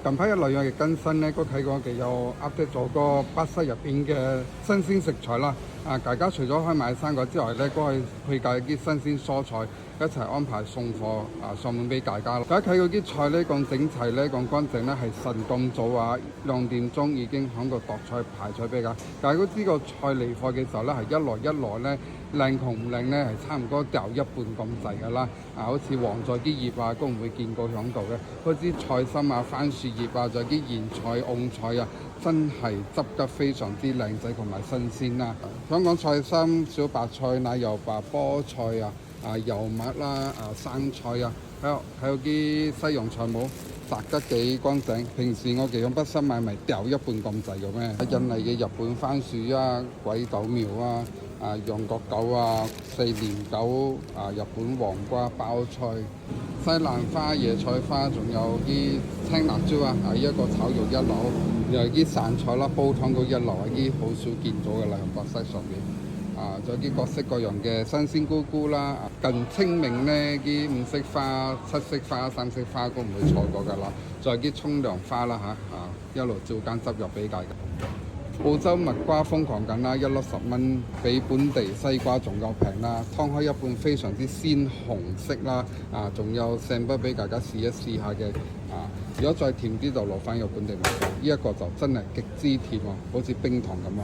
近排有兩樣嘅更新咧，都睇過嘅有 update 咗個巴士入邊嘅新鮮食材啦。大家除咗可以買生果之外咧，都可以推介啲新鮮蔬菜，一齊安排送貨上門俾大家。大家睇嗰啲菜咧，講整齊咧，講乾淨咧，係晨咁早2點鐘已經喺度度菜排菜俾㗎。但係如果呢個菜嚟貨嘅時候咧，係一來咧靚同唔靚咧，係差唔多掉一半咁滯㗎啦。好似黃菜啲葉都唔會見過響度嘅，嗰啲菜心番薯葉仲有啲莧菜、蕹菜真係執得非常之靚仔同埋新鮮啦。香港菜心、小白菜、奶油白、菠菜油麥啦、生菜還有啲西洋菜冇摘得幾乾淨。平時我哋用筆芯買咪掉一半咁滯嘅咩？印尼嘅日本番薯鬼豆苗羊角豆四年韭日本黃瓜、包菜、西蘭花、椰菜花，仲有啲青辣椒一個炒肉一流，又係啲散菜啦，煲湯嗰一流啲好少見到嘅啦，喺巴西上面。仲有啲各式各樣嘅新鮮菇菇啦。近清明呢啲五色花、七色花、三色花都唔會錯過㗎啦。仲有啲葱梁花啦一路照間執入俾大家。澳洲蜜瓜瘋狂緊啦，1粒10蚊，比本地西瓜仲夠平啦。劏開一半非常之鮮紅色啦，仲有成筆俾大家試一試下嘅。如果再甜啲就落翻個本地蜜瓜，呢一個就真係極之甜喎，好似冰糖咁啊！